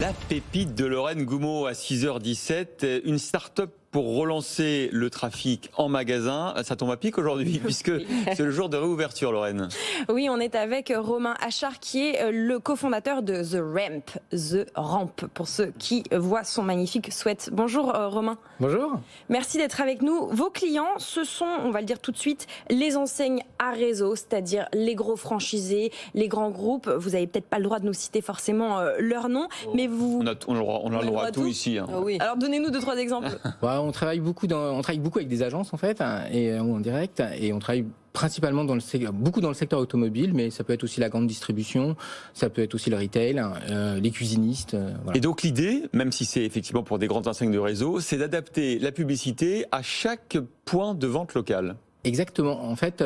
La pépite de Lorraine Goumeau à 6h17, une start-up pour relancer le trafic en magasin. Ça tombe à pic aujourd'hui puisque c'est le jour de réouverture, Lorraine. Oui, on est avec Romain Achard qui est le cofondateur de The Ramp, pour ceux qui voient son magnifique sweat. Bonjour Romain. Bonjour. Merci d'être avec nous. Vos clients, ce sont, on va le dire tout de suite, les enseignes à réseau, c'est-à-dire les gros franchisés, les grands groupes. Vous n'avez peut-être pas le droit de nous citer forcément leur nom, mais vous... On a le droit à tout ici. Hein. Ah oui. Alors donnez-nous 2-3 exemples. On travaille beaucoup avec des agences en fait, et en direct, et on travaille principalement beaucoup dans le secteur automobile, mais ça peut être aussi la grande distribution, ça peut être aussi le retail, les cuisinistes. Voilà. Et donc l'idée, même si c'est effectivement pour des grandes enseignes de réseau, c'est d'adapter la publicité à chaque point de vente local. Exactement. En fait,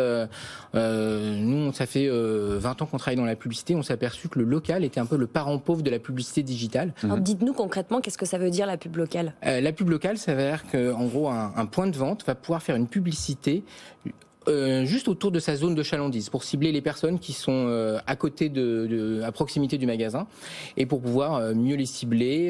nous, ça fait 20 ans qu'on travaille dans la publicité. On s'est aperçu que le local était un peu le parent pauvre de la publicité digitale. Alors, dites-nous concrètement, qu'est-ce que ça veut dire la pub locale ? La pub locale, ça veut dire qu'en gros, un point de vente va pouvoir faire une publicité juste autour de sa zone de chalandise pour cibler les personnes qui sont à côté à proximité du magasin, et pour pouvoir mieux les cibler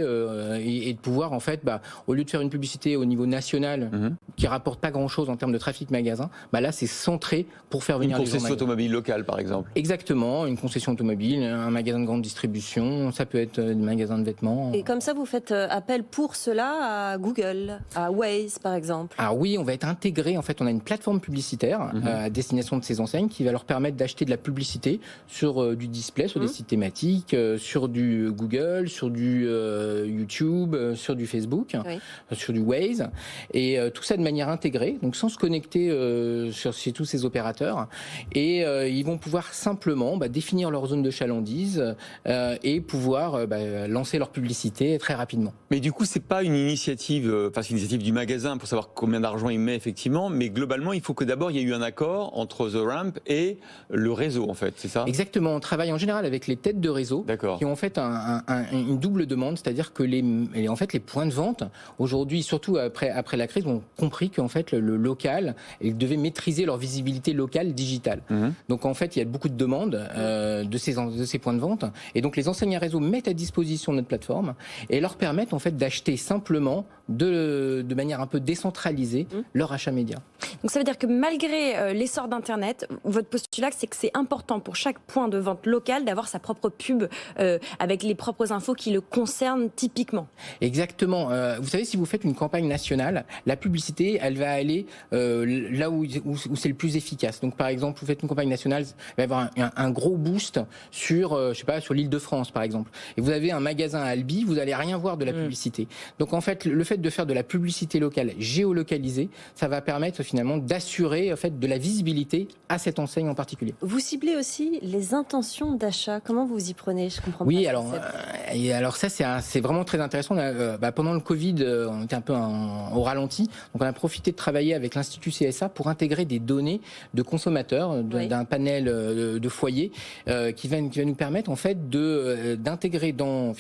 et de pouvoir en fait, au lieu de faire une publicité au niveau national qui rapporte pas grand chose en termes de trafic magasin, là c'est centré pour faire venir les gens. Une concession automobile locale par exemple. Exactement, une concession automobile, un magasin de grande distribution, ça peut être des magasins de vêtements. Et comme ça vous faites appel pour cela à Google, à Waze par exemple. Alors oui, on va être intégré, en fait on a une plateforme publicitaire à destination de ces enseignes qui va leur permettre d'acheter de la publicité sur du display, sur des sites thématiques, sur du Google, sur du YouTube, sur du Facebook, sur du Waze, et tout ça de manière intégrée, donc sans se connecter chez tous ces opérateurs, et ils vont pouvoir simplement définir leur zone de chalandise et pouvoir lancer leur publicité très rapidement. Mais du coup, c'est pas une initiative, c'est une initiative du magasin pour savoir combien d'argent il met effectivement, mais globalement, il faut que d'abord il y ait eu un accord entre The Ramp et le réseau, en fait, c'est ça ? Exactement. On travaille en général avec les têtes de réseau qui ont en fait une double demande, c'est-à-dire que les points de vente aujourd'hui, surtout après la crise, ont compris qu'en fait le local, ils devaient maîtriser leur visibilité locale digitale. Donc en fait, il y a beaucoup de demandes de ces points de vente, et donc les enseignes à réseau mettent à disposition notre plateforme et leur permettent en fait d'acheter simplement de manière un peu décentralisée leur achat média. Donc ça veut dire que malgré l'essor d'Internet, votre postulat, c'est que c'est important pour chaque point de vente local d'avoir sa propre pub avec les propres infos qui le concernent typiquement. Exactement. Vous savez, si vous faites une campagne nationale, la publicité, elle va aller là où c'est le plus efficace. Donc par exemple, vous faites une campagne nationale, il va y avoir un gros boost sur l'Île-de-France par exemple. Et vous avez un magasin à Albi, vous n'allez rien voir de la publicité. Donc en fait, le fait de faire de la publicité locale géolocalisée, ça va permettre finalement d'assurer en fait de la visibilité à cette enseigne en particulier. Vous ciblez aussi les intentions d'achat. Comment vous y prenez ? Je comprends pas. Oui, alors ça c'est vraiment très intéressant. Pendant le Covid, on était un peu au ralenti, donc on a profité de travailler avec l'Institut CSA pour intégrer des données de consommateurs d'un panel de foyers qui va nous permettre en fait d'intégrer dans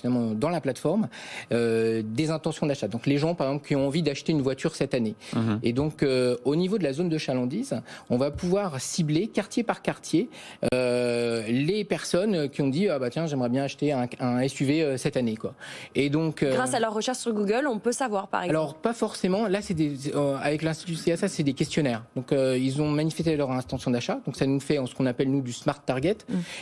la plateforme des intentions d'achat. Donc les gens par exemple qui ont envie d'acheter une voiture cette année, et donc au niveau de la zone de chalandise, on va pouvoir cibler quartier par quartier les personnes qui ont dit tiens, j'aimerais bien acheter un SUV cette année quoi. Et donc grâce à leur recherche sur Google, on peut savoir par exemple. Alors pas forcément. Là c'est avec l'Institut CSA, c'est des questionnaires. Donc ils ont manifesté leur intention d'achat. Donc ça nous fait ce qu'on appelle nous du smart target.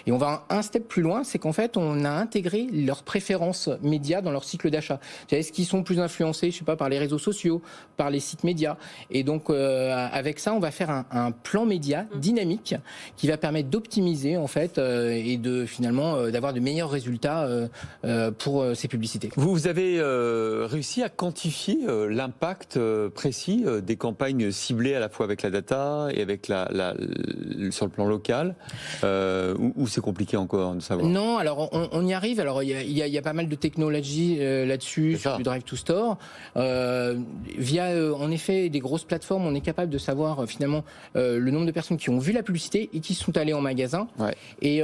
Et on va un step plus loin, c'est qu'en fait on a intégré leurs préférences médias dans leur cycle d'achat. Est-ce qu'ils sont plus influencés, je sais pas, par les réseaux sociaux, par les sites médias. Et donc avec ça, on va faire un plan média dynamique qui va permettre d'optimiser en fait et de finalement d'avoir de meilleurs résultats pour ces publicités. Vous avez réussi à quantifier l'impact précis des campagnes ciblées à la fois avec la data et avec sur le plan local, ou c'est compliqué encore de savoir? Non, alors on y arrive. Alors il y a pas mal de technologies là-dessus, sur du Drive to Store. Via en effet des grosses plateformes, on est capable de savoir finalement le nombre de personnes qui ont vu la publicité et qui sont allées en magasin. Et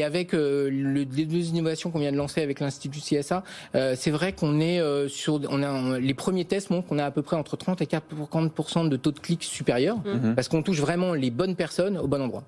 avec les deux innovations qu'on vient de lancer avec l'Institut CSA, c'est vrai qu'on est les premiers tests montrent qu'on a à peu près entre 30 et 40% de taux de clics supérieurs, parce qu'on touche vraiment les bonnes personnes au bon endroit.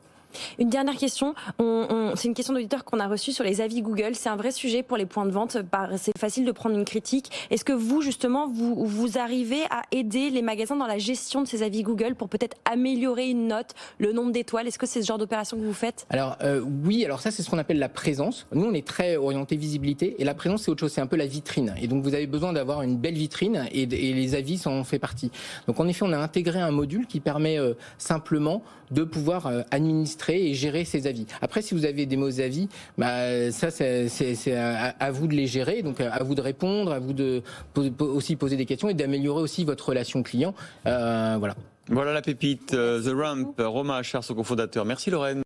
Une dernière question, c'est une question d'auditeur qu'on a reçue sur les avis Google. C'est un vrai sujet pour les points de vente, c'est facile de prendre une critique. Est-ce que vous, justement, vous arrivez à aider les magasins dans la gestion de ces avis Google pour peut-être améliorer une note, le nombre d'étoiles? Est-ce que c'est ce genre d'opération que vous faites? Alors oui, alors ça c'est ce qu'on appelle la présence. Nous on est très orienté visibilité et la présence c'est autre chose, c'est un peu la vitrine. Et donc vous avez besoin d'avoir une belle vitrine et les avis en fait partie. Donc en effet on a intégré un module qui permet simplement de pouvoir administrer et gérer ces avis. Après, si vous avez des mauvais avis, ça c'est à vous de les gérer, donc à vous de répondre, à vous de aussi poser des questions et d'améliorer aussi votre relation client. Voilà. Voilà la pépite, The Ramp, Romain Achard, son cofondateur. Merci Lorraine.